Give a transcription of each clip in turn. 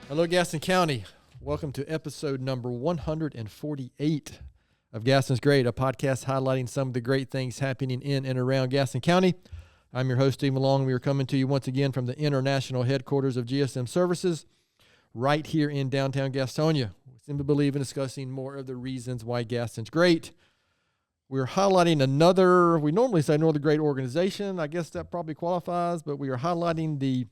Hello, Gaston County. Welcome to episode number 148 of Gaston's Great, a podcast highlighting some of the great things happening in and around Gaston County. I'm your host, Steve Malone. We are coming to you once again from the international headquarters of GSM Services right here in downtown Gastonia. We simply believe in discussing more of the reasons why Gaston's great. We're highlighting another, we normally say another great organization. I guess that probably qualifies, but we are highlighting the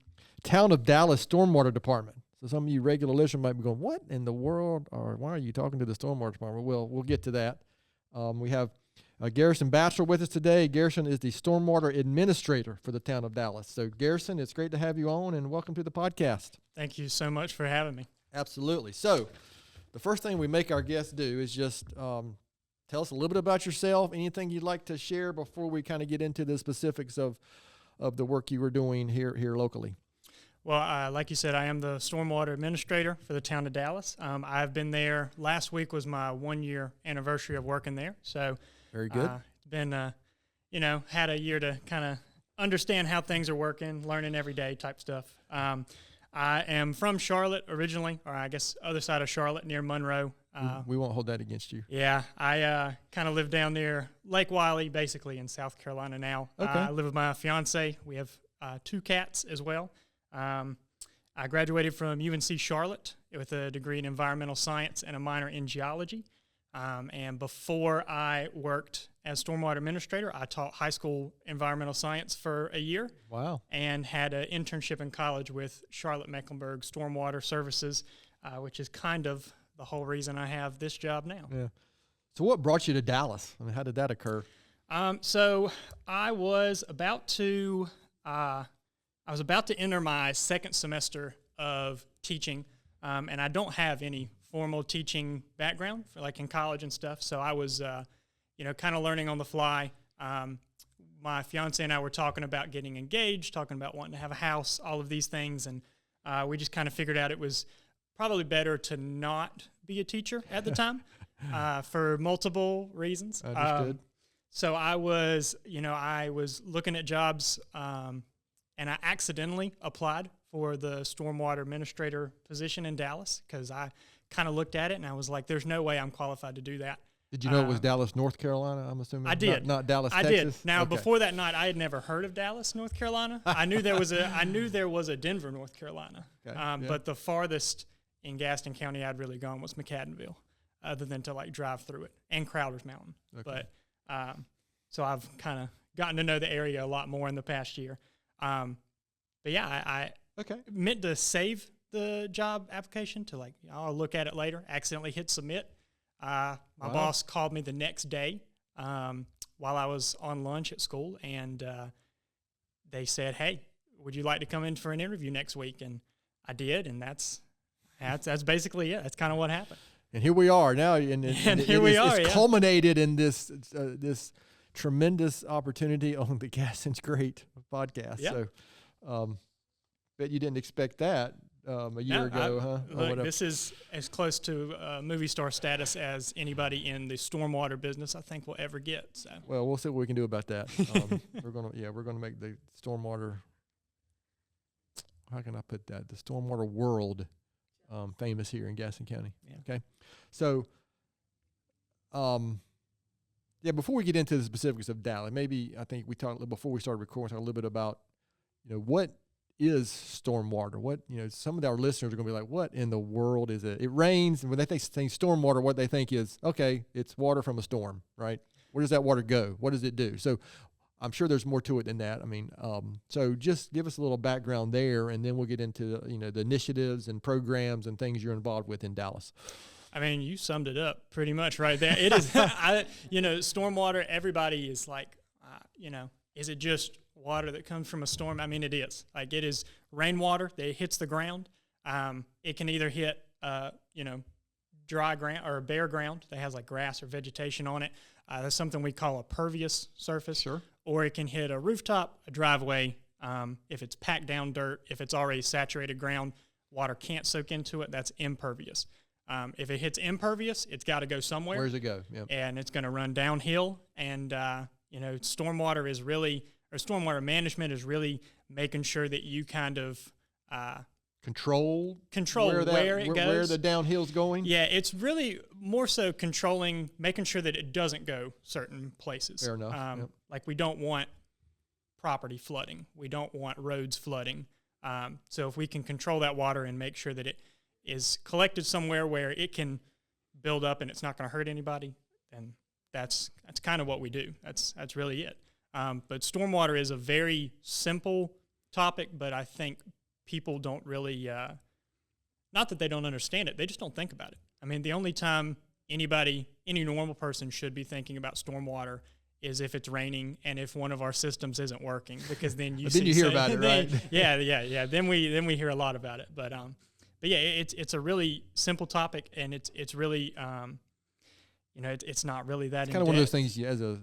Town of Dallas Stormwater Department. So some of you regular listeners might be going, what in the world, or why are you talking to the Stormwater Department? Well, we'll get to that. We have Garrison Batchelor with us today. Garrison is the Stormwater Administrator for the Town of Dallas. So Garrison, it's great to have you on, and welcome to the podcast. Thank you so much for having me. Absolutely. So the first thing we make our guests do is just tell us a little bit about yourself, anything you'd like to share before we kind of get into the specifics of the work you were doing here locally. Well, like you said, I am the Stormwater Administrator for the Town of Dallas. I've been there. Last week was my 1-year anniversary of working there. So very good. It's been, had a year to kind of understand how things are working, learning every day type stuff. I am from Charlotte originally, or I guess other side of Charlotte near Monroe. We won't hold that against you. Yeah, I kind of live down near Lake Wiley, basically in South Carolina now. Okay. I live with my fiance. We have 2 cats as well. I graduated from UNC Charlotte with a degree in environmental science and a minor in geology. And before I worked as Stormwater Administrator, I taught high school environmental science for a year. Wow. And had an internship in college with Charlotte-Mecklenburg Stormwater Services, which is kind of the whole reason I have this job now. Yeah. So what brought you to Dallas? I mean, how did that occur? So I was about to enter my second semester of teaching, and I don't have any formal teaching background for like in college and stuff. So I was, kind of learning on the fly. My fiance and I were talking about getting engaged, talking about wanting to have a house, all of these things, and we just kind of figured out it was probably better to not be a teacher at the time for multiple reasons. Understood. So I was looking at jobs, and I accidentally applied for the Stormwater Administrator position in Dallas because I kind of looked at it and I was like, there's no way I'm qualified to do that. Did you know it was Dallas, North Carolina, I'm assuming? I did. Not Dallas, I Texas? did. Now, Okay. Before that night, I had never heard of Dallas, North Carolina. I knew there was a Denver, North Carolina. Okay. Yeah. But the farthest in Gaston County I'd really gone was McAdenville, other than to like drive through it, and Crowder's Mountain. Okay. But so I've kind of gotten to know the area a lot more in the past year. But yeah, I meant to save the job application to I'll look at it later, accidentally hit submit. My boss called me the next day while I was on lunch at school, and they said, hey, would you like to come in for an interview next week? And I did, and that's basically it. That's kind of what happened. And here we are now, and here we are. It's culminated in this tremendous opportunity on the Gaston's Great podcast. Yep. So, bet you didn't expect that a year ago, huh? Look, this is as close to movie star status as anybody in the stormwater business I think will ever get. So, well, we'll see what we can do about that. We're gonna make the stormwater. How can I put that? The stormwater world famous here in Gaston County. Yeah. Okay, so. Before we get into the specifics of Dallas, maybe I think we talked before we started recording, talk a little bit about, what is stormwater? What, some of our listeners are going to be like, what in the world is it? It rains, and when they think stormwater, what they think is, okay, it's water from a storm, right? Where does that water go? What does it do? So I'm sure there's more to it than that. I mean, so just give us a little background there, and then we'll get into, the initiatives and programs and things you're involved with in Dallas. I mean, you summed it up pretty much right there. It is, stormwater, everybody is like, is it just water that comes from a storm? I mean, it is. Like, it is rainwater that hits the ground. It can either hit, dry ground or bare ground that has like grass or vegetation on it. That's something we call a pervious surface. Sure. Or it can hit a rooftop, a driveway. If it's packed down dirt, if it's already saturated ground, water can't soak into it. That's impervious. If it hits impervious, it's got to go somewhere. Where does it go? Yep. And it's going to run downhill. And, stormwater is really, or stormwater management is really making sure that you kind of control where it goes, where the downhill's going. Yeah, it's really more so controlling, making sure that it doesn't go certain places. Fair enough. Yep. Like we don't want property flooding. We don't want roads flooding. So if we can control that water and make sure that it is collected somewhere where it can build up and it's not going to hurt anybody, then that's kind of what we do. That's really it. But stormwater is a very simple topic, but I think people don't really, not that they don't understand it, they just don't think about it. I mean, the only time any normal person should be thinking about stormwater is if it's raining and if one of our systems isn't working, because then you hear about it, right? Yeah. Then we hear a lot about it. But yeah, it's a really simple topic, and it's really, it's not really that. It's kind of one of those things as a,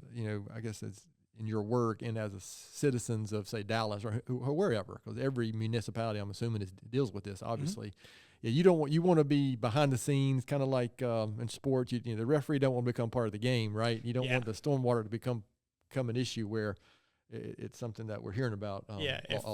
I guess it's in your work and as a citizens of, say, Dallas or wherever, because every municipality, I'm assuming, deals with this, obviously. Mm-hmm. Yeah, you want to be behind the scenes, kind of like in sports. The referee don't want to become part of the game, right? You don't want the stormwater to become an issue where it's something that we're hearing about all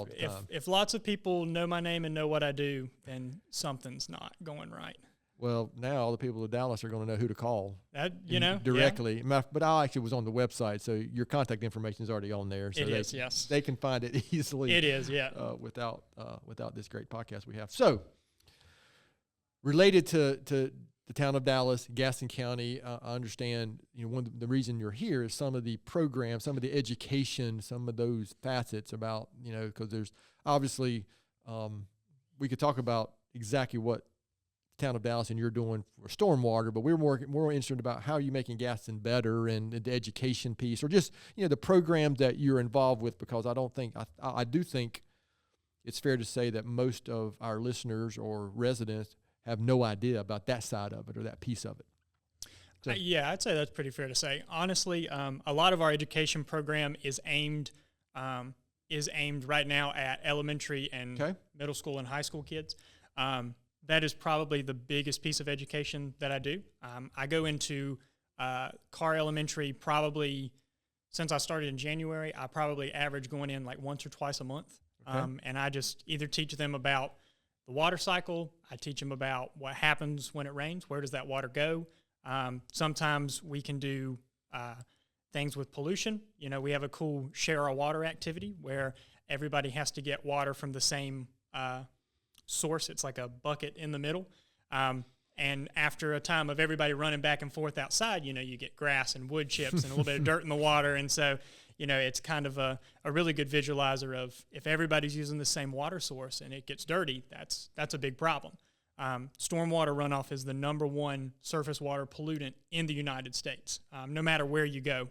the time. If lots of people know my name and know what I do, then something's not going right. Well, now all the people of Dallas are going to know who to call. Directly. Yeah. But I actually was on the website, so your contact information is already on there. So yes. They can find it easily. It is, yeah. Without this great podcast we have. So, related to the town of Dallas, Gaston County, I understand, the reason you're here is some of the programs, some of the education, some of those facets about, because there's obviously, we could talk about exactly what town of Dallas and you're doing for stormwater, but we're more interested about how you're making Gaston better and the education piece, or just the programs that you're involved with, because I do think it's fair to say that most of our listeners or residents have no idea about that side of it or that piece of it. So, yeah, I'd say that's pretty fair to say. Honestly, a lot of our education program is aimed right now at elementary and middle school and high school kids. That is probably the biggest piece of education that I do. I go into Carr Elementary probably since I started in January. I probably average going in like once or twice a month. And I just either teach them about the water cycle. I teach them about what happens when it rains. Where does that water go? Sometimes we can do things with pollution. We have a cool share our water activity where everybody has to get water from the same source. It's like a bucket in the middle. And after a time of everybody running back and forth outside, you get grass and wood chips and a little bit of dirt in the water. And so, it's kind of a really good visualizer of if everybody's using the same water source and it gets dirty, that's a big problem. Stormwater runoff is the number one surface water pollutant in the United States. No matter where you go,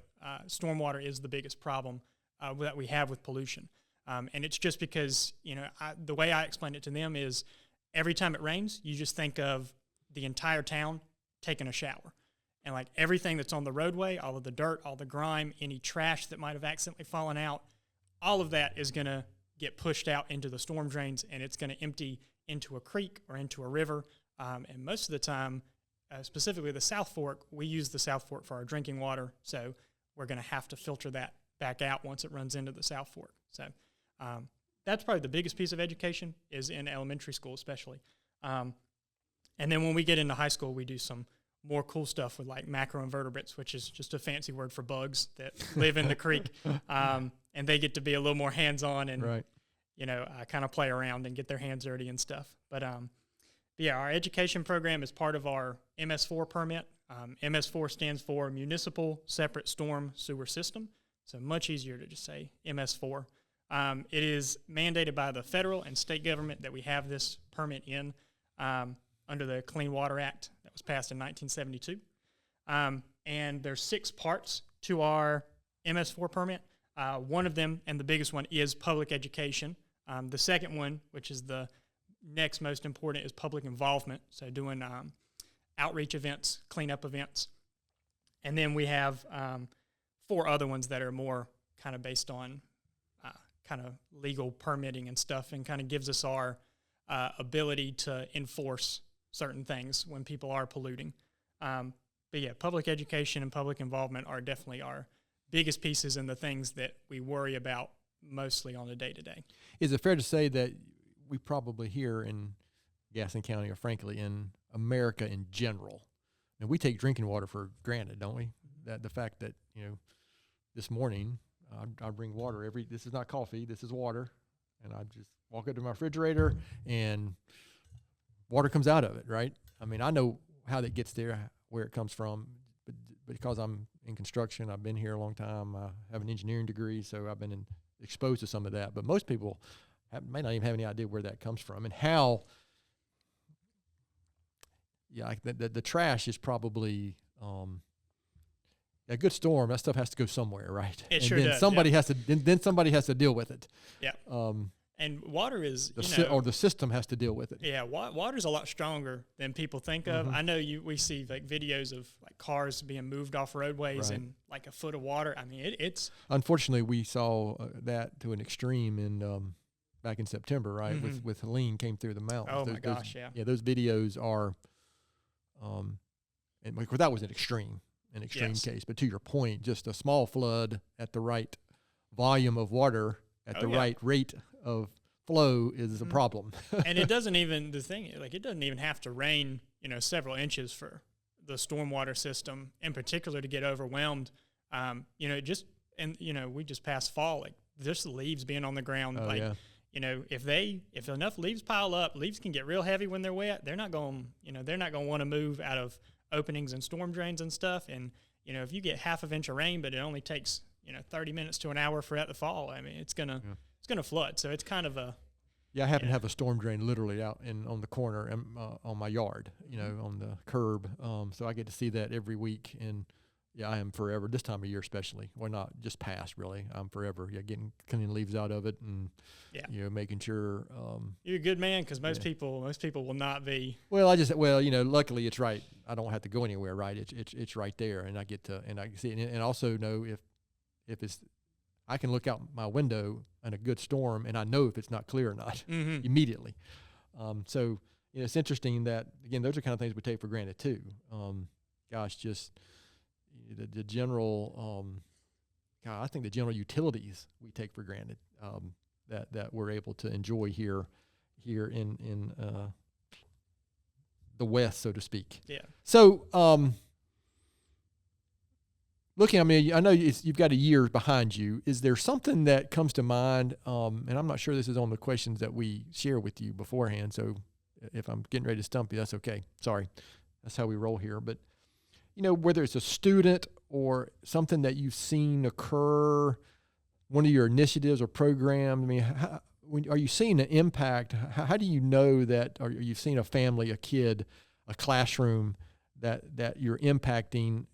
stormwater is the biggest problem that we have with pollution. And it's just because, the way I explain it to them is every time it rains, you just think of the entire town taking a shower. And like everything that's on the roadway, all of the dirt, all the grime, any trash that might have accidentally fallen out, all of that is going to get pushed out into the storm drains, and it's going to empty into a creek or into a river. And most of the time, specifically the South Fork, we use the South Fork for our drinking water. So we're going to have to filter that back out once it runs into the South Fork. So that's probably the biggest piece of education is in elementary school especially. And then when we get into high school, we do some more cool stuff with like macroinvertebrates, which is just a fancy word for bugs that live in the creek. And they get to be a little more hands-on and, kind of play around and get their hands dirty and stuff. But yeah, our education program is part of our MS4 permit. MS4 stands for Municipal Separate Storm Sewer System. So much easier to just say MS4. It is mandated by the federal and state government that we have this permit in under the Clean Water Act that was passed in 1972. And there's 6 parts to our MS4 permit. One of them, and the biggest one, is public education. The second one, which is the next most important, is public involvement, so doing outreach events, cleanup events. And then we have 4 other ones that are more kind of based on kind of legal permitting and stuff, and kind of gives us our ability to enforce certain things when people are polluting. But yeah, public education and public involvement are definitely our biggest pieces and the things that we worry about mostly on a day-to-day. Is it fair to say that we probably here in Gaston County, or frankly in America in general, and we take drinking water for granted, don't we? That the fact that, this morning I bring water this is not coffee, this is water, and I just walk up to my refrigerator and water comes out of it, right? I mean, I know how that gets there, where it comes from, but because I'm in construction, I've been here a long time, I have an engineering degree, so I've been exposed to some of that. But most people may not even have any idea where that comes from and how. Yeah, the trash is probably a good storm. That stuff has to go somewhere, right? It and sure then does. Somebody has to. Then somebody has to deal with it. Yeah. And water is, or the system has to deal with it. Yeah, water's a lot stronger than people think of. I know we see like videos of like cars being moved off roadways in like a foot of water. I mean, it's. Unfortunately, we saw that to an extreme in back in September, right? With Helene came through the mountains. Oh my gosh, yeah. Yeah, those videos are, and that was an extreme case. But to your point, just a small flood at the right volume of water at the right rate of flow is a problem. And it doesn't even, it doesn't even have to rain, several inches for the stormwater system in particular to get overwhelmed. We just passed fall, like just the leaves being on the ground. If enough leaves pile up, leaves can get real heavy when they're wet. They're not going to want to move out of openings and storm drains and stuff. And, if you get half an inch of rain, but it only takes, 30 minutes to an hour for that to fall, I mean, it's going to flood. So it's kind of a. Yeah, I happen to have a storm drain literally out on the corner and on my yard, on the curb. So I get to see that every week. And yeah, I am forever, this time of year especially. Well, not just past really. I'm forever, getting cleaning leaves out of it and, making sure. You're a good man, because most people will not be. Well, luckily it's right. I don't have to go anywhere, right? It's right there, and I get to, and I can see it, and also know if it's, I can look out my window in a good storm, and I know if it's not clear or not immediately. So it's interesting that, again, those are kind of things we take for granted too. Just the general, I think the general utilities we take for granted that we're able to enjoy here in the West, so to speak. Yeah. So. Looking, I know you've got a year behind you. Is there something that comes to mind? And I'm not sure this is on the questions that we share with you beforehand. So if I'm getting ready to stump you, that's okay. Sorry. That's how we roll here. But, whether it's a student or something that you've seen occur, one of your initiatives or programs, are you seeing an impact? How do you know that, or you've seen a family, a kid, a classroom, that you're impacting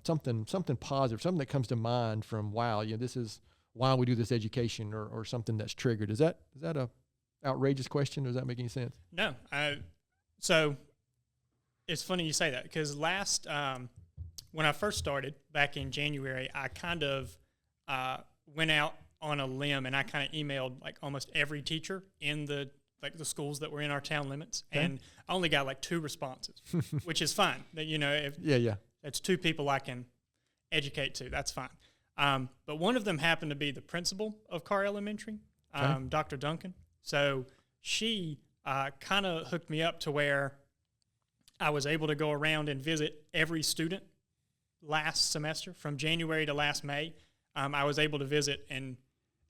something positive, something that comes to mind from, wow, this is why we do this education, or something that's triggered. Is that a outrageous question? Does that make any sense? No. So it's funny you say that, because when I first started back in January, I kind of went out on a limb and I kind of emailed like almost every teacher in the schools that were in our town limits, and I only got like 2 responses, which is fine. That if that's 2 people I can educate to, that's fine. But one of them happened to be the principal of Carr Elementary, Dr. Duncan. So she kind of hooked me up to where I was able to go around and visit every student last semester from January to last May. I was able to visit and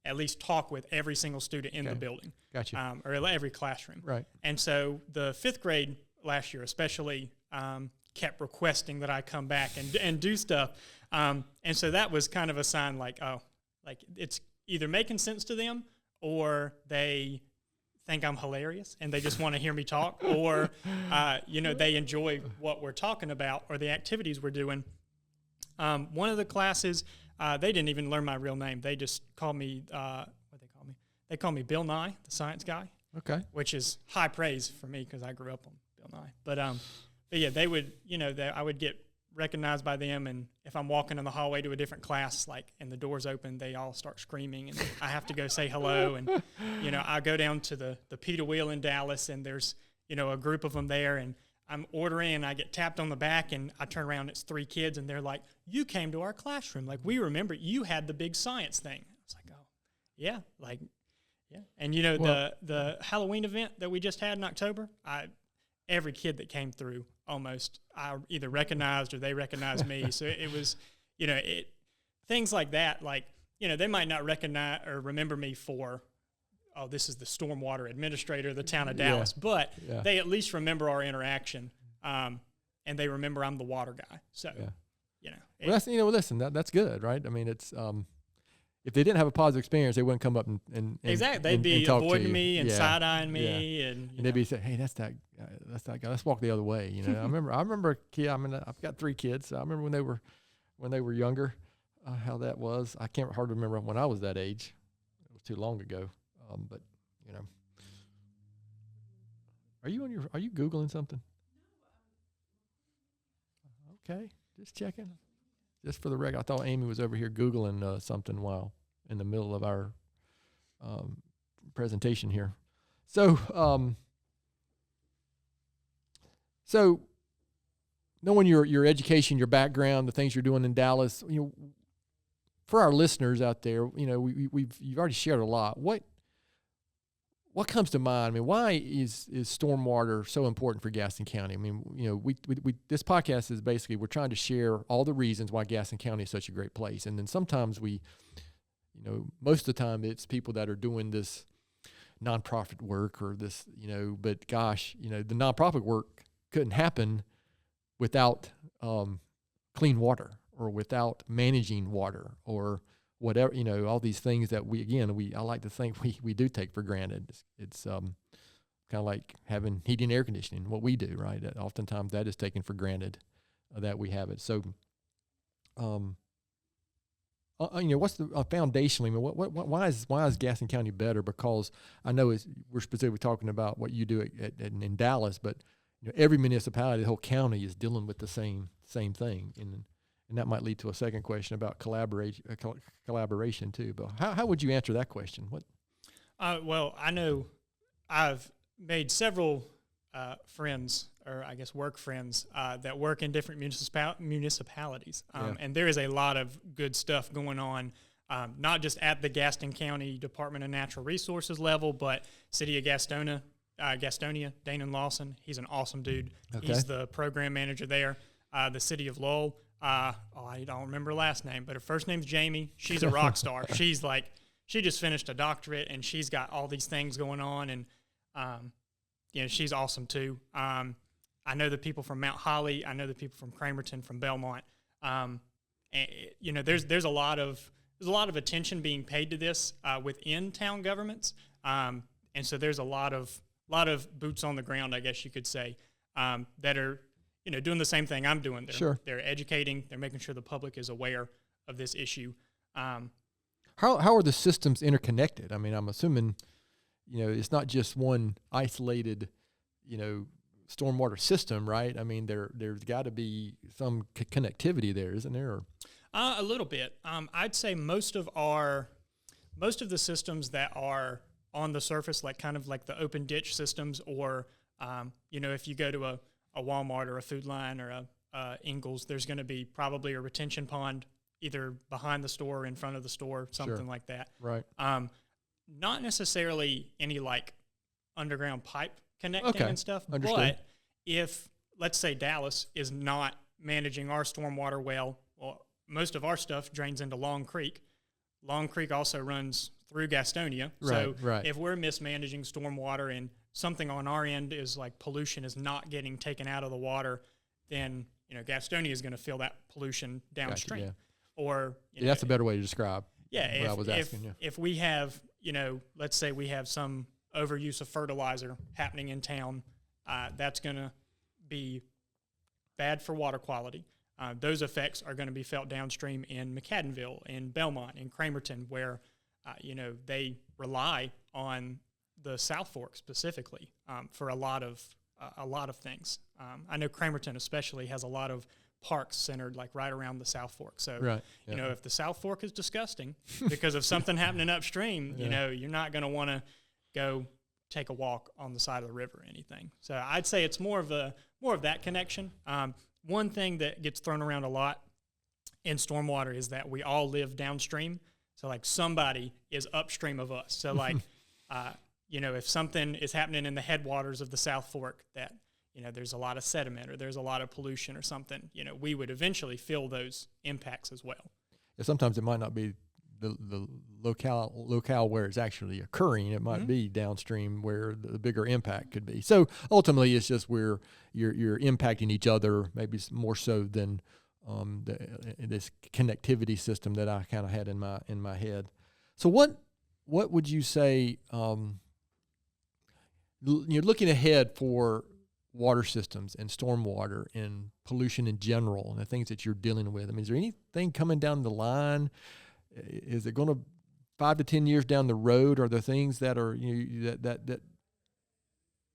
at least talk with every single student in the building. Gotcha. Or every classroom. Right. And so the 5th grade last year especially kept requesting that I come back and do stuff. And so that was kind of a sign like it's either making sense to them, or they think I'm hilarious and they just want to hear me talk, or, they enjoy what we're talking about or the activities we're doing. One of the classes, they didn't even learn my real name. They just called me, They call me Bill Nye, the science guy. Okay. Which is high praise for me, because I grew up on Bill Nye. But yeah, they would, I would get recognized by them, and if I'm walking in the hallway to a different class, and the door's open, they all start screaming, and I have to go say hello. And, I go down to the Peter Wheel in Dallas, and there's, a group of them there, and I'm ordering, and I get tapped on the back, and I turn around, it's 3 kids, and they're like, "You came to our classroom. We remember you had the big science thing." I was like, "Oh, yeah, Yeah, and the Halloween event that we just had in October, every kid that came through almost I either recognized or they recognized me. So it was, things like that. Like, they might not recognize or remember me for, oh, this is the Stormwater Administrator of the town of Dallas, but they at least remember our interaction, and they remember I'm the water guy. So, well, that's listen, that's good, right? I mean, it's if they didn't have a positive experience, they wouldn't come up and exactly. They'd be avoiding me and side eyeing me, and they'd be saying, "Hey, that's that guy. Let's walk the other way." I remember a kid. I mean, I've got 3 kids. So I remember when they were younger, how that was. I can't hardly remember when I was that age. It was too long ago. But are you Googling something? Okay, just checking. Just for the record, I thought Amy was over here Googling something while in the middle of our presentation here. So knowing your education, your background, the things you're doing in Dallas, for our listeners out there, you've already shared a lot. What comes to mind? I mean, why is stormwater so important for Gaston County? I mean, we this podcast is basically we're trying to share all the reasons why Gaston County is such a great place, and then sometimes most of the time it's people that are doing this nonprofit work or this, but gosh, the nonprofit work couldn't happen without clean water or without managing water or whatever, all these things that I like to think we do take for granted. It's kind of like having heating and air conditioning, what we do, right? Oftentimes that is taken for granted that we have it. So, what's the foundationally? I mean, why is Gaston County better? Because I know we're specifically talking about what you do in Dallas, but every municipality, the whole county is dealing with the same thing, and that might lead to a second question about collaboration too. But how would you answer that question? What? Well, I know I've made several friends, or I guess work friends, that work in different municipalities. And there is a lot of good stuff going on, not just at the Gaston County Department of Natural Resources level, but City of Gastonia, Danon Lawson. He's an awesome dude. Okay. He's the program manager there. The City of Lowell. I don't remember her last name, but her first name's Jamie. She's a rock star. She just finished a doctorate, and she's got all these things going on, and she's awesome too. I know the people from Mount Holly. I know the people from Cramerton, from Belmont. And there's a lot of attention being paid to this within town governments, and so there's a lot of boots on the ground, I guess you could say, that are doing the same thing I'm doing. They're educating. They're making sure the public is aware of this issue. How are the systems interconnected? I mean, I'm assuming, it's not just one isolated, stormwater system, right? I mean, there's got to be some connectivity there, isn't there? Or? A little bit. I'd say most of the systems that are on the surface, like kind of like the open ditch systems, or if you go to a Walmart or a Food Line or a Ingles, there's going to be probably a retention pond either behind the store or in front of the store, something like that. Right. Not necessarily any like underground pipe connecting and stuff. Understood. But if, let's say, Dallas is not managing our stormwater well, most of our stuff drains into Long Creek. Long Creek also runs through Gastonia. So if we're mismanaging stormwater and something on our end is like pollution is not getting taken out of the water, then Gastonia is going to feel that pollution downstream. Gotcha, yeah. Or that's a better way to describe. Yeah, what I was asking. If we have let's say we have some overuse of fertilizer happening in town, that's going to be bad for water quality. Those effects are going to be felt downstream in McAdenville, in Belmont, in Cramerton, where they rely on the South Fork specifically for a lot of things. I know Cramerton especially has a lot of parks centered like right around the South Fork. So if the South Fork is disgusting because of something happening upstream, you're not going to want to go take a walk on the side of the river or anything. So I'd say it's more of that connection. One thing that gets thrown around a lot in stormwater is that we all live downstream. So like somebody is upstream of us. So like If something is happening in the headwaters of the South Fork that, there's a lot of sediment or there's a lot of pollution or something, we would eventually feel those impacts as well. Yeah, sometimes it might not be the locale where it's actually occurring. It might be downstream where the bigger impact could be. So ultimately, it's just where you're impacting each other, maybe more so than this connectivity system that I kind of had in my head. So what would you say? You're looking ahead for water systems and stormwater and pollution in general and the things that you're dealing with. I mean, is there anything coming down the line? Is it going to 5 to 10 years down the road? Are there things that are that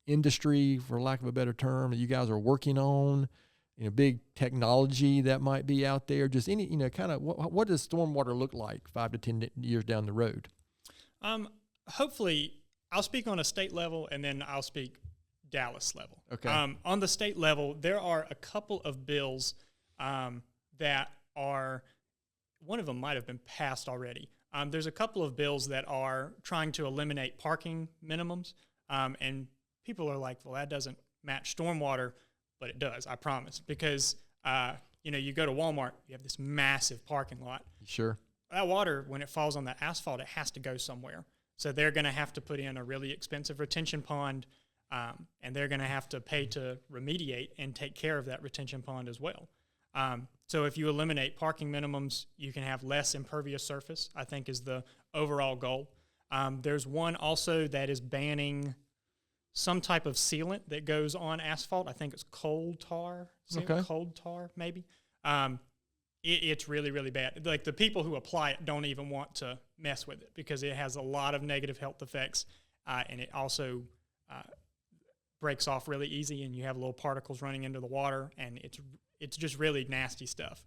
industry, for lack of a better term, that you guys are working on? Big technology that might be out there. Just any, kind of what does stormwater look like 5 to 10 years down the road? Hopefully, I'll speak on a state level, and then I'll speak Dallas level. Okay. On the state level, there are a couple of bills that are. One of them might have been passed already. There's a couple of bills that are trying to eliminate parking minimums, and people are like, well, that doesn't match stormwater, but it does, I promise, because, you go to Walmart, you have this massive parking lot. Sure. That water, when it falls on that asphalt, it has to go somewhere. So they're going to have to put in a really expensive retention pond, and they're going to have to pay to remediate and take care of that retention pond as well. So if you eliminate parking minimums, you can have less impervious surface, I think is the overall goal. There's one also that is banning some type of sealant that goes on asphalt. I think it's coal tar. Okay. Coal tar, maybe. It's really, really bad. Like the people who apply it don't even want to mess with it because it has a lot of negative health effects, and it also breaks off really easy, and you have little particles running into the water, and it's just really nasty stuff.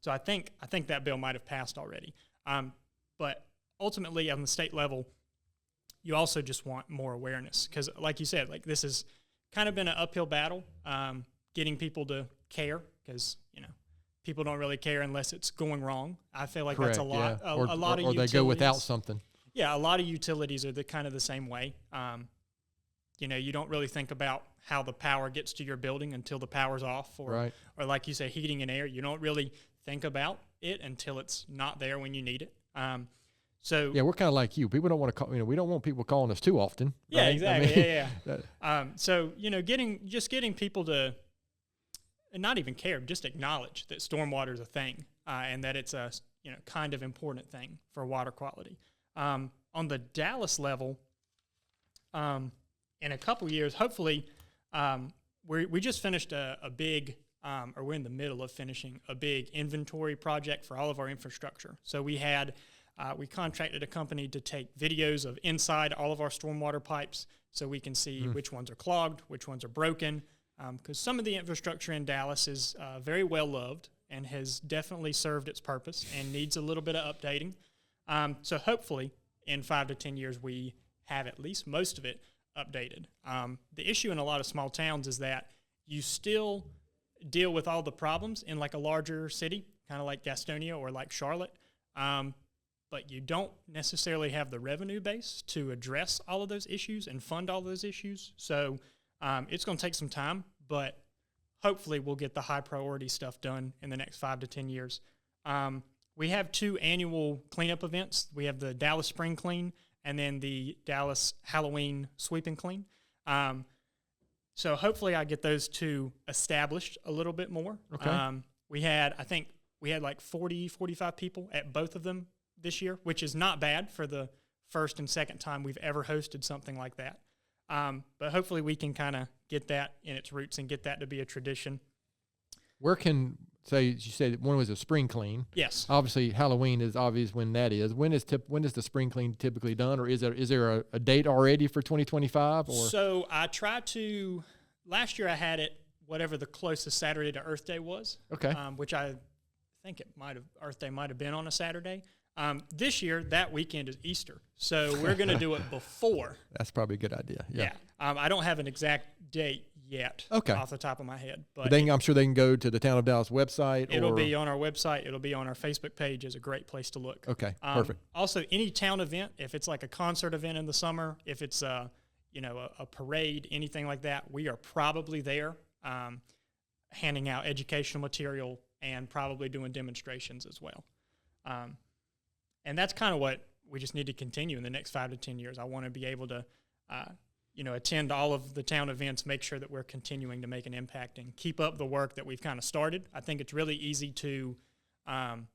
So I think that bill might have passed already. But ultimately, on the state level, you also just want more awareness because, like you said, like this has kind of been an uphill battle getting people to care because people don't really care unless it's going wrong. I feel like Correct, that's a lot. yeah. A lot of or utilities, they go without something. Yeah, a lot of utilities are kind of the same way. You don't really think about how the power gets to your building until the power's off, or like you say, heating and air. You don't really think about it until it's not there when you need it. So yeah, we're kind of like you. People don't want to call. We don't want people calling us too often. Yeah, right? exactly. So getting people to not even care, just acknowledge that stormwater is a thing and that it's a kind of important thing for water quality. On the Dallas level, in a couple years, hopefully, we just finished a big, or we're in the middle of finishing a big inventory project for all of our infrastructure. So we contracted a company to take videos of inside all of our stormwater pipes so we can see which ones are clogged, which ones are broken, because some of the infrastructure in Dallas is very well loved and has definitely served its purpose and needs a little bit of updating. So hopefully in 5 to 10 years, we have at least most of it updated. The issue in a lot of small towns is that you still deal with all the problems in like a larger city, kind of like Gastonia or like Charlotte, but you don't necessarily have the revenue base to address all of those issues and fund all those issues. So it's going to take some time, but hopefully we'll get the high priority stuff done in the next 5 to 10 years. We have 2 annual cleanup events. We have the Dallas Spring Clean and then the Dallas Halloween Sweep and Clean. So hopefully I get those 2 established a little bit more. Okay. I think we had like 40, 45 people at both of them this year, which is not bad for the first and second time we've ever hosted something like that. But hopefully we can kind of get that in its roots and get that to be a tradition. Where can, say, you said one was a spring clean. Yes. Obviously, Halloween is obvious when that is. When is the spring clean typically done, or is there a date already for 2025? Or? So I tried to, last year I had it whatever the closest Saturday to Earth Day was. Okay. Which I think Earth Day might have been on a Saturday. This year, that weekend is Easter, so we're going to do it before. That's probably a good idea. Yeah. I don't have an exact date yet Okay. off the top of my head. But I'm sure they can go to the Town of Dallas website. It'll be on our website. It'll be on our Facebook page. Is a great place to look. Okay, perfect. Also, any town event, if it's like a concert event in the summer, if it's a parade, anything like that, we are probably there, handing out educational material and probably doing demonstrations as well. And that's kind of what we just need to continue in the next 5 to 10 years. I want to be able to, attend all of the town events, make sure that we're continuing to make an impact and keep up the work that we've kind of started. I think it's really easy to kind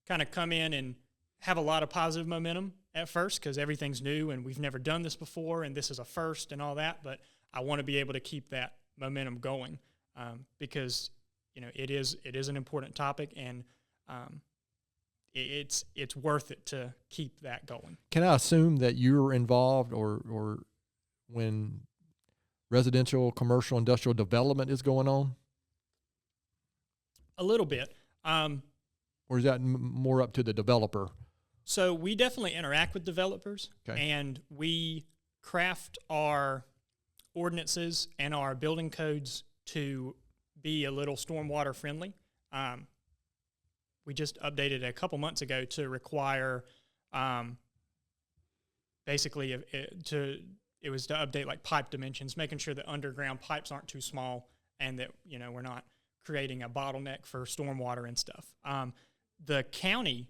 of come in and have a lot of positive momentum at first because everything's new and we've never done this before and this is a first and all that. But I want to be able to keep that momentum going because, it is an important topic and it's worth it to keep that going. Can I assume that you're involved or when residential, commercial, industrial development is going on? A little bit. Or is that more up to the developer? So we definitely interact with developers, okay. And we craft our ordinances and our building codes to be a little stormwater friendly. We just updated a couple months ago to require basically it was to update like pipe dimensions, making sure that underground pipes aren't too small and that, we're not creating a bottleneck for stormwater and stuff. The county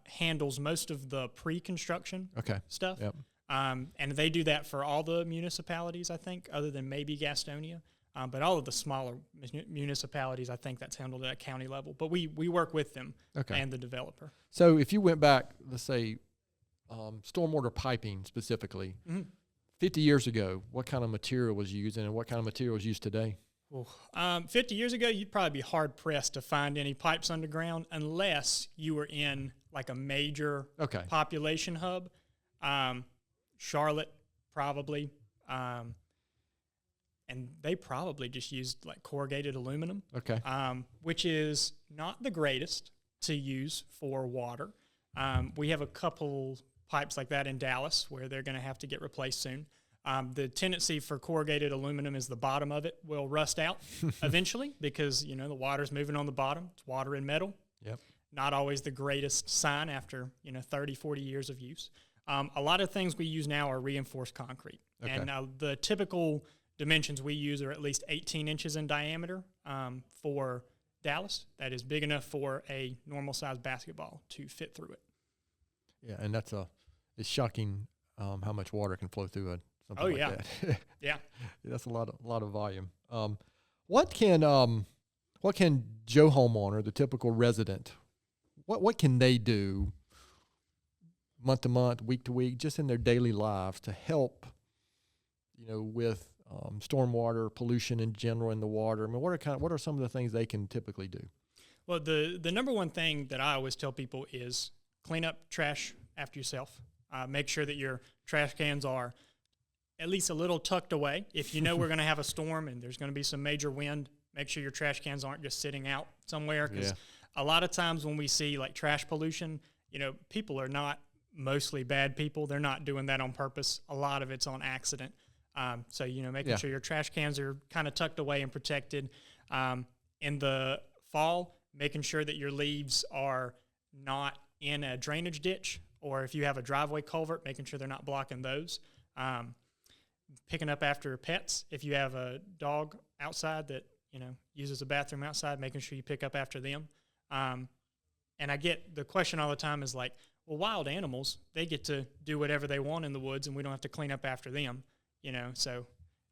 handles most of the pre-construction stuff. Yep. And they do that for all the municipalities, I think, other than maybe Gastonia. But all of the smaller municipalities, I think that's handled at a county level. But we work with them and the developer. So if you went back, let's say, stormwater piping specifically, 50 years ago, what kind of material was used and what kind of material is used today? 50 years ago, you'd probably be hard-pressed to find any pipes underground unless you were in like a major population hub. Charlotte, probably. And they probably just used like corrugated aluminum, which is not the greatest to use for water. We have a couple pipes like that in Dallas where they're going to have to get replaced soon. The tendency for corrugated aluminum is the bottom of it will rust out eventually because, the water's moving on the bottom. It's water and metal. Yep. Not always the greatest sign after, 30, 40 years of use. A lot of things we use now are reinforced concrete. And the typical dimensions we use are at least 18 inches in diameter for Dallas. That is big enough for a normal-sized basketball to fit through it. Yeah, and it's shocking how much water can flow through something like that. Yeah. That's a lot of volume. What can Joe homeowner, the typical resident, what can they do month to month, week to week, just in their daily lives to help, with stormwater pollution in general in the water? I mean, what are some of the things they can typically do? Well, the number one thing that I always tell people is clean up trash after yourself. Make sure that your trash cans are at least a little tucked away. If you know we're going to have a storm and there's going to be some major wind, make sure your trash cans aren't just sitting out somewhere. Because a lot of times when we see like trash pollution, people are not mostly bad people. They're not doing that on purpose. A lot of it's on accident. So, making sure your trash cans are kind of tucked away and protected. In the fall, making sure that your leaves are not in a drainage ditch, or if you have a driveway culvert, making sure they're not blocking those. Picking up after pets. If you have a dog outside that, uses a bathroom outside, making sure you pick up after them. And I get the question all the time is like, well, wild animals, they get to do whatever they want in the woods and we don't have to clean up after them. So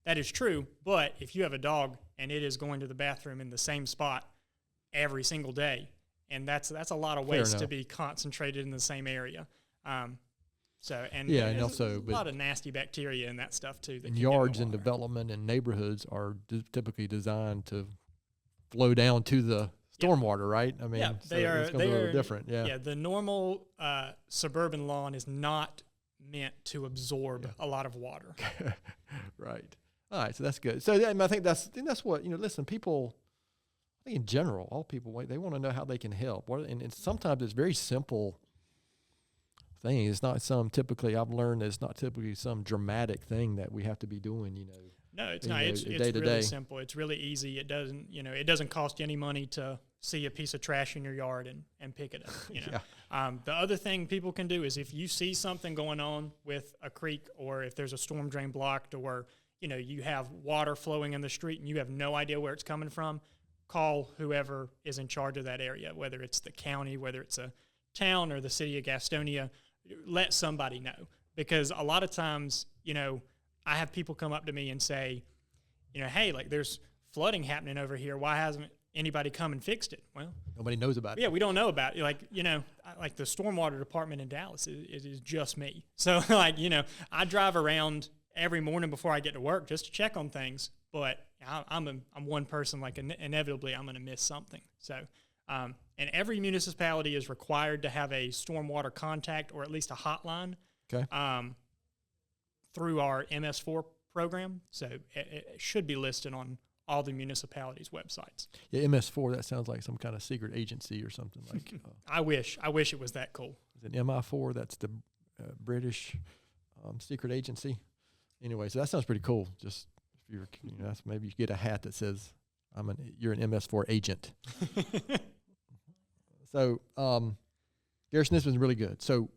that is true. But if you have a dog and it is going to the bathroom in the same spot every single day, and that's a lot of waste to be concentrated in the same area. And also a lot of nasty bacteria and that stuff too. That yards and development and neighborhoods are typically designed to flow down to the stormwater, right? I mean, it's going to be a little different. Yeah, the normal suburban lawn is not meant to absorb a lot of water. Right. All right, so that's good. So I think that's what, listen, people, I think in general, all people, they want to know how they can help. And sometimes it's very simple thing. It's not typically, I've learned it's not typically some dramatic thing that we have to be doing, No, it's not. It's really simple. It's really easy. It doesn't cost you any money to see a piece of trash in your yard and pick it up. Yeah. The other thing people can do is if you see something going on with a creek, or if there's a storm drain blocked, or you have water flowing in the street and you have no idea where it's coming from, call whoever is in charge of that area, whether it's the county, whether it's a town, or the city of Gastonia. Let somebody know, because a lot of times, I have people come up to me and say, hey, like, there's flooding happening over here. Why hasn't anybody come and fixed it? Well, nobody knows about it. Yeah, we don't know about it. Like, like the Stormwater Department in Dallas, it is just me. So, like, I drive around every morning before I get to work just to check on things. But I'm one person, like, inevitably I'm going to miss something. So, and every municipality is required to have a stormwater contact, or at least a hotline. Okay. Through our MS4 program. So it should be listed on all the municipalities' websites. Yeah, MS4, that sounds like some kind of secret agency or something. Like. I wish it was that cool. Is it MI4? That's the British secret agency. Anyway, so that sounds pretty cool. Just if you're, that's maybe you get a hat that says you're an MS4 agent. So, Garrison, this was really good. So,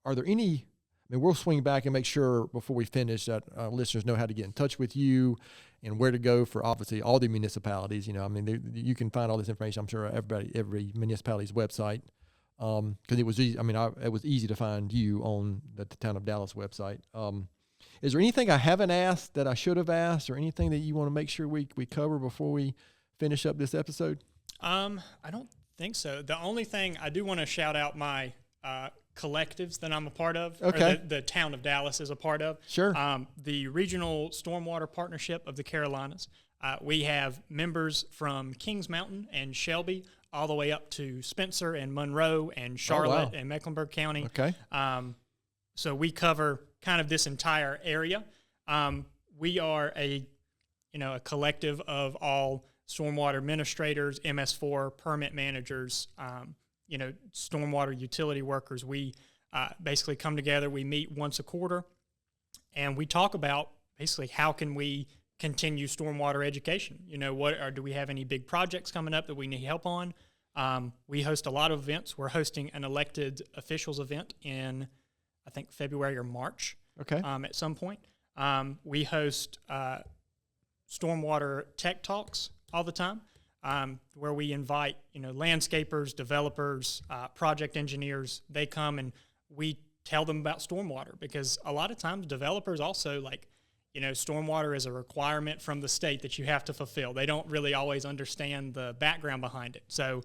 are there any? I mean, we'll swing back and make sure before we finish that listeners know how to get in touch with you and where to go for, obviously, all the municipalities. You can find all this information, I'm sure, every municipality's website, because it was easy. It was easy to find you on the Town of Dallas website. Is there anything I haven't asked that I should have asked, or anything that you want to make sure we cover before we finish up this episode? I don't think so. The only thing I do want to shout out my collectives that I'm a part of, okay, or the Town of Dallas is a part of. Sure. The Regional Stormwater Partnership of the Carolinas. We have members from Kings Mountain and Shelby all the way up to Spencer and Monroe and Charlotte and Mecklenburg County. Okay. So we cover kind of this entire area. We are a collective of all stormwater administrators, MS4 permit managers, stormwater utility workers. We basically come together. We meet once a quarter, and we talk about basically how can we continue stormwater education. Do we have any big projects coming up that we need help on? We host a lot of events. We're hosting an elected officials event in, I think, February or March. Okay. At some point. We host stormwater tech talks all the time, where we invite, landscapers, developers, project engineers. They come and we tell them about stormwater, because a lot of times developers also, stormwater is a requirement from the state that you have to fulfill. They don't really always understand the background behind it. So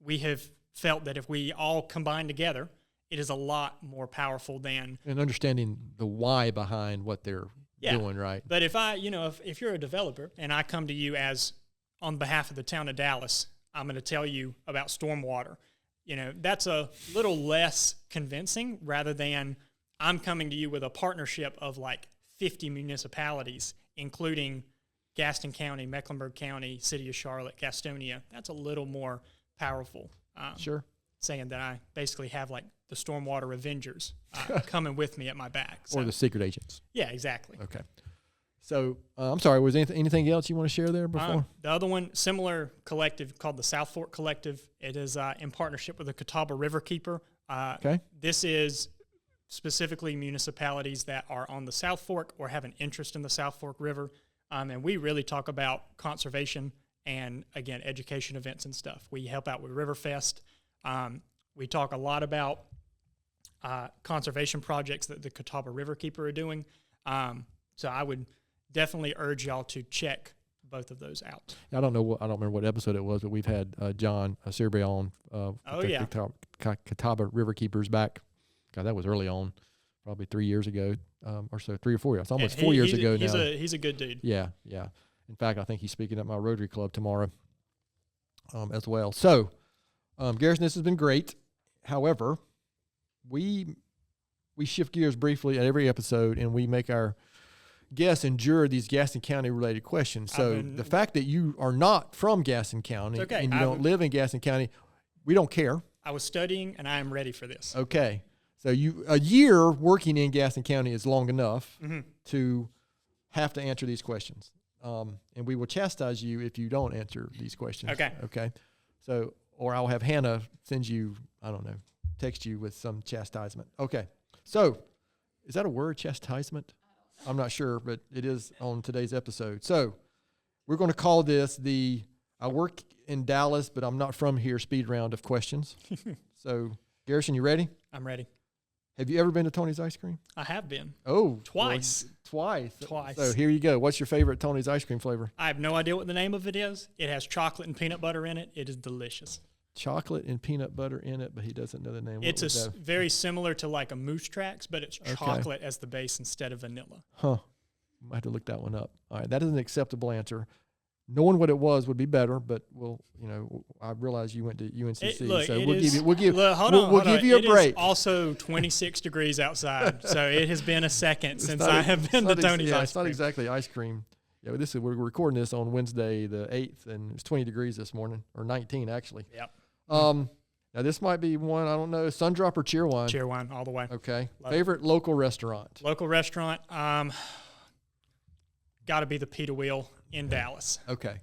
we have felt that if we all combine together, it is a lot more powerful than... And understanding the why behind what they're doing, right? But if if you're a developer and I come to you as on behalf of the Town of Dallas, I'm going to tell you about stormwater. That's a little less convincing, rather than I'm coming to you with a partnership of 50 municipalities, including Gaston County, Mecklenburg County, City of Charlotte, Gastonia. That's a little more powerful. Sure. Saying that I basically have the Stormwater Avengers coming with me at my back. So. Or the secret agents. Yeah, exactly. Okay. So, I'm sorry, was anything else you want to share there before? The other one, similar collective called the South Fork Collective. It is in partnership with the Catawba Riverkeeper. Okay. This is specifically municipalities that are on the South Fork or have an interest in the South Fork River. And we really talk about conservation and, again, education events and stuff. We help out with Riverfest. We talk a lot about conservation projects that the Catawba Riverkeeper are doing. So I would definitely urge y'all to check both of those out. I don't remember what episode it was, but we've had John Searby on. Catawba Riverkeepers back. God, that was early on, probably 3 years ago, or so, 3 or 4 years. It's almost 4 years ago now. He's a good dude. Yeah. In fact, I think he's speaking at my Rotary Club tomorrow as well. So, Garrison, this has been great. However, we shift gears briefly at every episode, and we make our guests endure these Gaston County related questions. So the fact that you are not from Gaston County and you don't live in Gaston County, we don't care. I was studying, and I am ready for this. Okay. So a year working in Gaston County is long enough to have to answer these questions. And we will chastise you if you don't answer these questions. Okay. Okay. So, or I'll have Hannah send you, I don't know, text you with some chastisement. Okay. So, is that a word, chastisement? I'm not sure, but it is on today's episode. So, we're going to call this I work in Dallas, but I'm not from here speed round of questions. So, Garrison, you ready? I'm ready. Have you ever been to Tony's Ice Cream? I have been. Oh. Twice. Twice. Twice. So, here you go. What's your favorite Tony's Ice Cream flavor? I have no idea what the name of it is. It has chocolate and peanut butter in it. It is delicious. Chocolate and peanut butter in it, but he doesn't know the name. It's very similar to like a Moose Tracks, but it's chocolate as the base instead of vanilla. Huh. I have to look that one up. All right. That is an acceptable answer. Knowing what it was would be better, but I realize you went to UNCC, so we'll give you a break. It is also 26 degrees outside, so it has been a second since I have been to Tony's Ice Cream. It's not exactly ice cream. Yeah, but we're recording this on Wednesday the 8th, and it's 20 degrees this morning, or 19 actually. Yep. Now this might be one, I don't know, Sundrop or Cheerwine? Cheerwine all the way. Okay. Favorite local restaurant? Local restaurant, got to be the Pita Wheel in Dallas. Okay.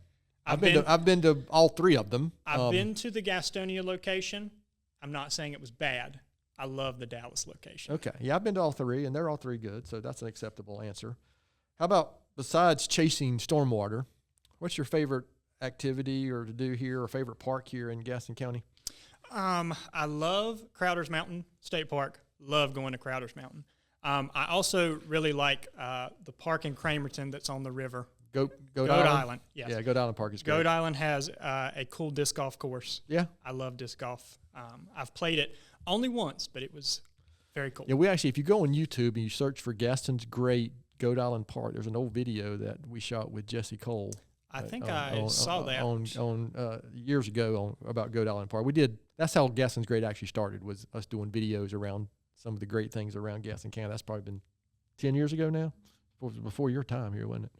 I've been to all three of them. I've been to the Gastonia location. I'm not saying it was bad. I love the Dallas location. Okay. Yeah, I've been to all three, and they're all three good, so that's an acceptable answer. How about, besides chasing stormwater, what's your favorite activity or to do here, or favorite park here in Gaston County? I love Crowder's Mountain State Park. Love going to Crowder's Mountain. I also really like the park in Cramerton that's on the river. Goat Island. Yes. Yeah, Goat Island Park is great. Goat Island has a cool disc golf course. Yeah. I love disc golf. I've played it only once, but it was very cool. Yeah, if you go on YouTube and you search for Gaston's Great Goat Island Park, there's an old video that we shot with Jesse Cole. I think I saw that on years ago about Goat Island Park. That's how Gaston's Great actually started, was us doing videos around some of the great things around Gaston County. That's probably been 10 years ago now, before your time here, wasn't it?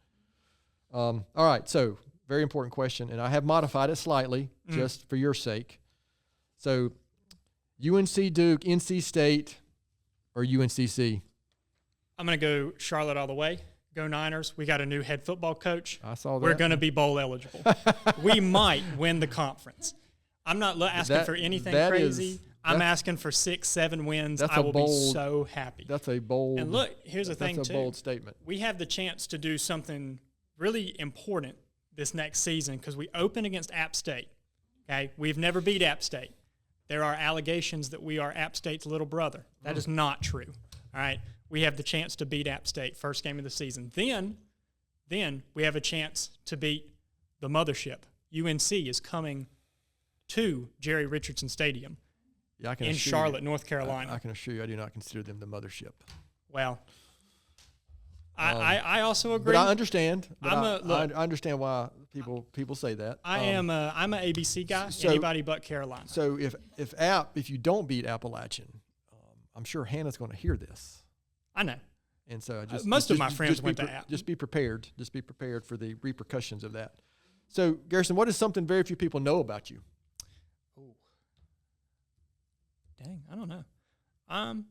All right, so very important question, and I have modified it slightly just for your sake. So, UNC Duke, NC State, or UNCC? I'm going to go Charlotte all the way. Go Niners. We got a new head football coach. I saw that. We're going to be bowl eligible. We might win the conference. I'm not asking for anything crazy. I'm asking for 6-7 wins. I will be so happy. That's a bold. And look, here's the thing, too. That's a bold statement. We have the chance to do something really important this next season because we open against App State. Okay, we've never beat App State. There are allegations that we are App State's little brother. That is not true. All right, we have the chance to beat App State first game of the season. Then we have a chance to beat the mothership. UNC is coming to Jerry Richardson Stadium in Charlotte, North Carolina. I can assure you, I do not consider them the mothership. Well, I also agree. But I understand. I understand why people say that. I'm an ABC guy. Anybody but Carolina. So if you don't beat Appalachian, I'm sure Hannah's going to hear this. I know. And so most of my friends went to App. Just be prepared. Just be prepared for the repercussions of that. So Garrison, what is something very few people know about you? Oh, dang, I don't know.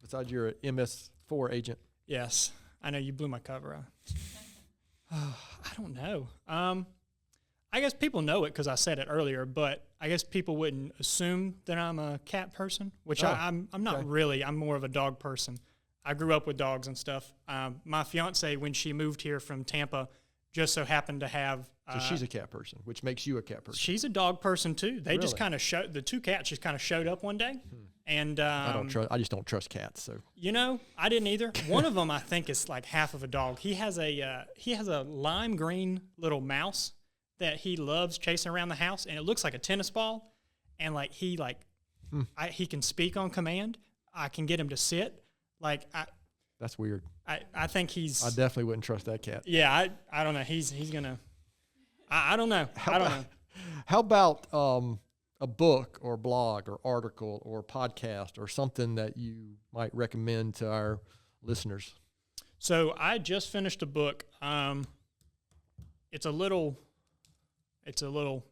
Besides you're an MS4 agent. Yes, I know you blew my cover out. I don't know. I guess people know it because I said it earlier, but I guess people wouldn't assume that I'm a cat person, which I'm not really. I'm more of a dog person. I grew up with dogs and stuff. My fiance, when she moved here from Tampa, just so happened to have. So she's a cat person, which makes you a cat person. She's a dog person too. They just kind of showed. The two cats just kind of showed up one day, and I just don't trust cats. So I didn't either. One of them I think is like half of a dog. He has a lime green little mouse that he loves chasing around the house, and it looks like a tennis ball. And he can speak on command. I can get him to sit. That's weird. I think he's. I definitely wouldn't trust that cat. Yeah, I don't know. He's gonna. I don't know. I don't know. How about a book or blog or article or podcast or something that you might recommend to our listeners? So I just finished a book. It's a little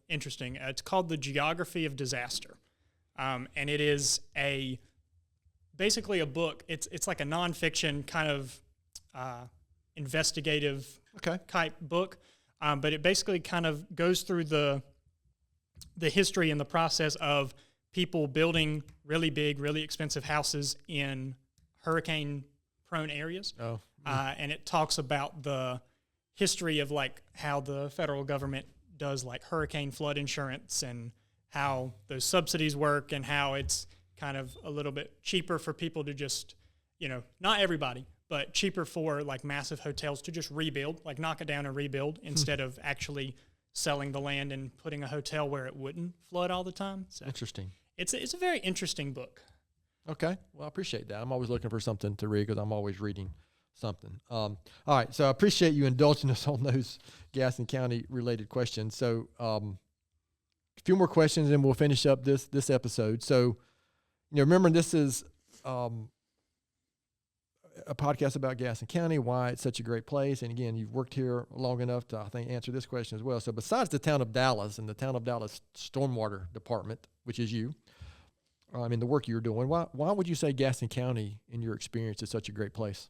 interesting. It's called The Geography of Disaster, and it is basically a book. It's like a nonfiction kind of investigative type book, but it basically kind of goes through the history and the process of people building really big, really expensive houses in hurricane-prone areas. And it talks about the history of like how the federal government does like hurricane flood insurance and how those subsidies work and how it's kind of a little bit cheaper for people to just, not everybody, but cheaper for like massive hotels to just rebuild, like knock it down and rebuild instead of actually selling the land and putting a hotel where it wouldn't flood all the time. So interesting. It's a very interesting book. Okay. Well, I appreciate that. I'm always looking for something to read because I'm always reading something. All right. So I appreciate you indulging us on those Gaston County related questions. So a few more questions and we'll finish up this episode. So, remember this is a podcast about Gaston County, why it's such a great place. And again, you've worked here long enough to, I think, answer this question as well. So besides the town of Dallas and the town of Dallas Stormwater Department, which is you, the work you're doing, why would you say Gaston County, in your experience, is such a great place?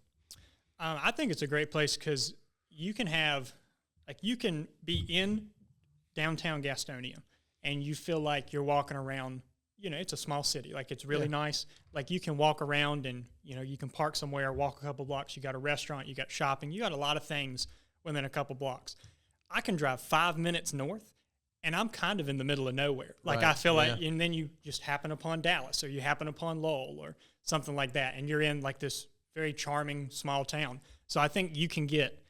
I think it's a great place because you can be in downtown Gastonia and you feel like you're walking around, it's a small city. Like it's really nice. Like you can walk around and, you can park somewhere, walk a couple blocks. You got a restaurant, you got shopping, you got a lot of things within a couple blocks. I can drive 5 minutes north and I'm kind of in the middle of nowhere. Like I feel like, and then you just happen upon Dallas or you happen upon Lowell or something like that. And you're in like this very charming small town. So I think you can get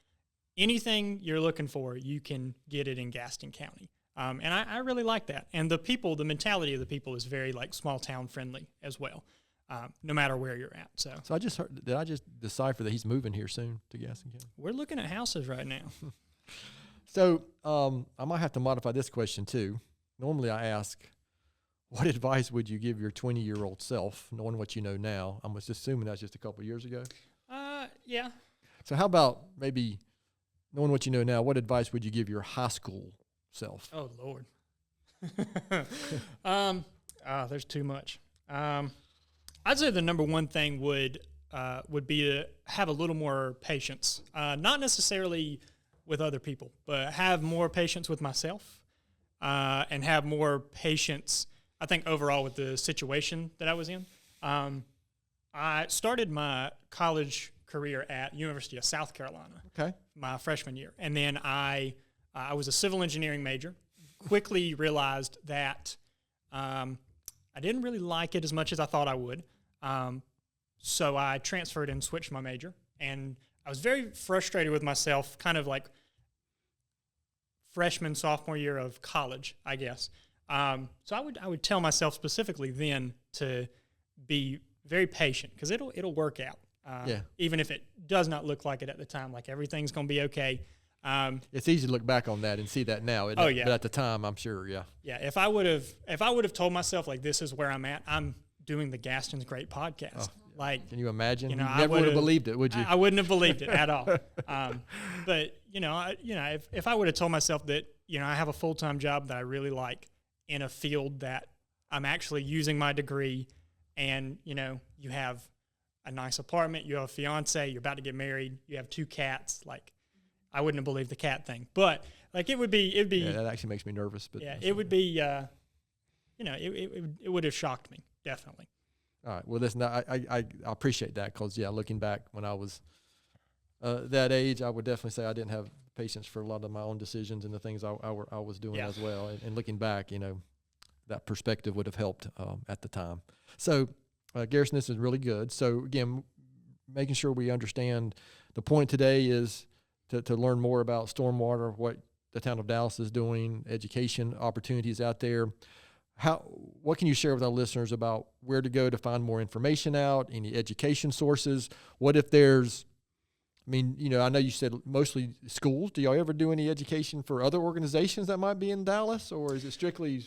anything you're looking for, you can get it in Gaston County. And I really like that. And the mentality of the people is very like small town friendly as well, no matter where you're at. So I just heard, did I just decipher that he's moving here soon to Gaston County? We're looking at houses right now. So I might have to modify this question too. Normally I ask, what advice would you give your 20-year-old self, knowing what you know now? I'm just assuming that's just a couple of years ago. Yeah. So how about maybe knowing what you know now, what advice would you give your high school self? Oh, Lord. There's too much. I'd say the number one thing would be to have a little more patience, not necessarily with other people, but have more patience with myself and have more patience, I think, overall with the situation that I was in. I started my college career at University of South Carolina, my freshman year. And then I was a civil engineering major, quickly realized that I didn't really like it as much as I thought I would. So I transferred and switched my major. And I was very frustrated with myself, kind of like freshman, sophomore year of college, I guess. So I would tell myself specifically then to be very patient because it'll work out. Even if it does not look like it at the time, like everything's going to be okay. It's easy to look back on that and see that now. But at the time, I'm sure, Yeah. If I would have told myself like this is where I'm at, I'm doing the Gaston's Great podcast. Like, can you imagine? You never would have believed it, would you? I wouldn't have believed it at all. But if I would have told myself that I have a full-time job that I really like in a field that I'm actually using my degree, and you have a nice apartment, you have a fiance, you're about to get married, you have 2 cats, like. I wouldn't have believed the cat thing, but like it would be. Yeah, that actually makes me nervous. But it would be. It would have shocked me definitely. All right. Well, listen, I appreciate that because looking back when I was that age, I would definitely say I didn't have patience for a lot of my own decisions and the things I was doing as well. And looking back, that perspective would have helped at the time. So, Garrison, this is really good. So again, making sure we understand the point today is. To learn more about stormwater, what the town of Dallas is doing, education opportunities out there. What can you share with our listeners about where to go to find more information out, any education sources? What if there's, I know you said mostly schools. Do y'all ever do any education for other organizations that might be in Dallas, or is it strictly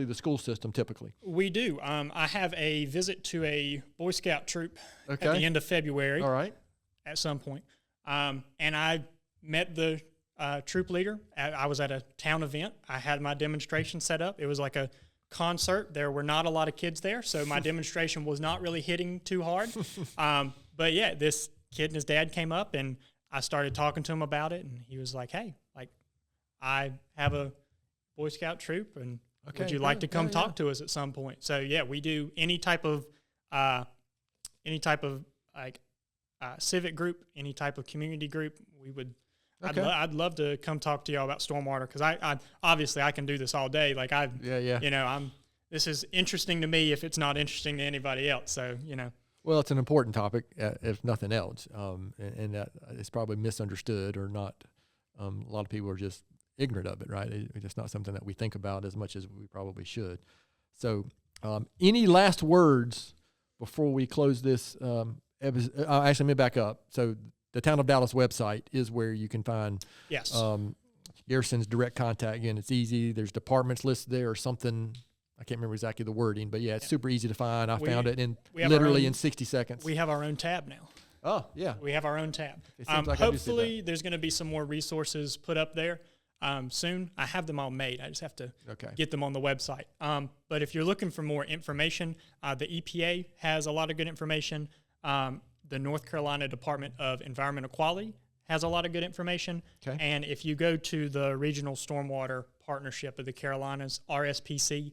the school system typically? We do. I have a visit to a Boy Scout troop at the end of February. All right. At some point. And I met the troop leader. I was at a town event. I had my demonstration set up. It was like a concert. There were not a lot of kids there, so my demonstration was not really hitting too hard. But this kid and his dad came up, and I started talking to him about it, and he was like, hey, like, I have a Boy Scout troop, and would you like to come talk to us at some point? So yeah, we do any type of like civic group, any type of community group. We would. Okay. I'd love to come talk to y'all about stormwater, because I obviously I can do this all day. Like you know, this is interesting to me if it's not interesting to anybody else. So, you know. Well, it's an important topic, if nothing else, and that it's probably misunderstood or not. A lot of people are just ignorant of it, right? It's just not something that we think about as much as we probably should. So, any last words before we close this episode? Actually, let me back up. So, the Town of Dallas website is where you can find Garrison's direct contact. Again, it's easy. There's departments listed there or something. I can't remember exactly the wording, but yeah, it's super easy to find. I found it in literally in 60 seconds. We have our own tab now. Oh, yeah. We have our own tab. Hopefully, there's going to be some more resources put up there soon. I have them all made. I just have to get them on the website. But if you're looking for more information, the EPA has a lot of good information. The North Carolina Department of Environmental Quality has a lot of good information. Okay. And if you go to the Regional Stormwater Partnership of the Carolinas, RSPC,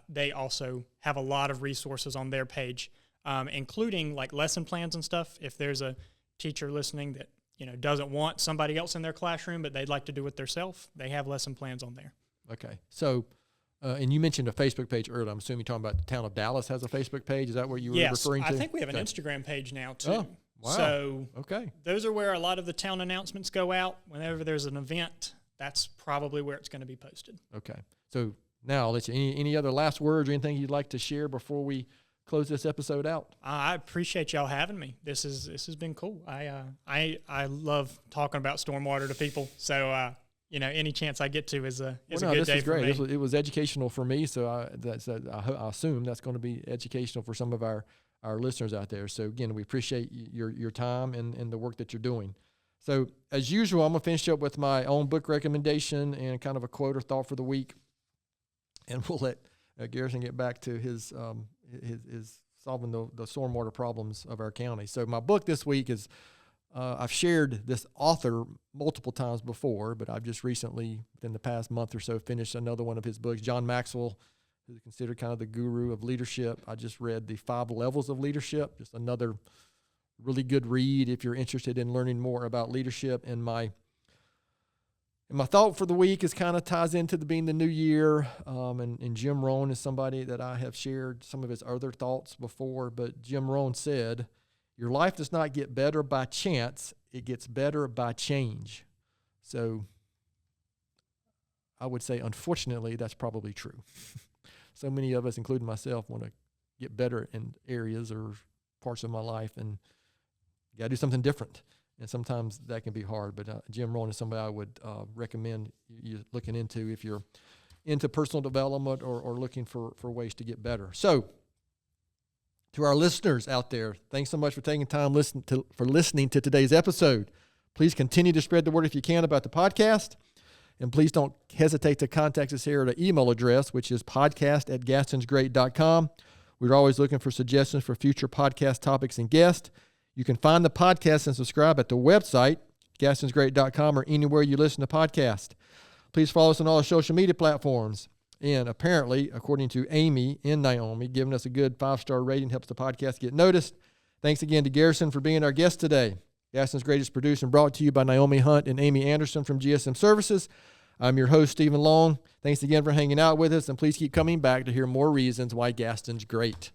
they also have a lot of resources on their page, including like lesson plans and stuff. If there's a teacher listening that, you know, doesn't want somebody else in their classroom, but they'd like to do it themselves, they have lesson plans on there. Okay. So, and you mentioned a Facebook page earlier. I'm assuming you're talking about the Town of Dallas has a Facebook page. Is that what you were referring to? I think we have an Instagram page now too. Oh, wow. So those are where a lot of the town announcements go out. Whenever there's an event, that's probably where it's going to be posted. Okay. So now, I'll let you, any other last words or anything you'd like to share before we close this episode out? I appreciate y'all having me. This has been cool. I love talking about stormwater to people. So you know, any chance I get to is a good day for me. It was educational for me, so I assume that's going to be educational for some of our listeners out there. So again, we appreciate your time and the work that you're doing. So as usual, I'm going to finish up with my own book recommendation and kind of a quote or thought for the week, and we'll let Garrison get back to his solving the stormwater problems of our county. So my book this week is, I've shared this author multiple times before, but I've just recently, within the past month or so, finished another one of his books. John Maxwell, who's considered kind of the guru of leadership. I just read The 5 Levels of Leadership, just another really good read if you're interested in learning more about leadership. And my thought for the week is kind of ties into being the new year. And Jim Rohn is somebody that I have shared some of his other thoughts before, but Jim Rohn said, "Your life does not get better by chance, it gets better by change." So I would say, unfortunately, that's probably true. So many of us, including myself, want to get better in areas or parts of my life, and you got to do something different. And sometimes that can be hard, but Jim Rohn is somebody I would recommend you looking into if you're into personal development or looking for ways to get better. So to our listeners out there, thanks so much for taking time for listening to today's episode. Please continue to spread the word if you can about the podcast. And please don't hesitate to contact us here at an email address, which is podcast@gastonsgreat.com. We're always looking for suggestions for future podcast topics and guests. You can find the podcast and subscribe at the website, gastonsgreat.com, or anywhere you listen to podcasts. Please follow us on all our social media platforms. And apparently, according to Amy and Naomi, giving us a good 5-star rating helps the podcast get noticed. Thanks again to Garrison for being our guest today. Gaston's Great is produced and brought to you by Naomi Hunt and Amy Anderson from GSM Services. I'm your host, Stephen Long. Thanks again for hanging out with us, and please keep coming back to hear more reasons why Gaston's great.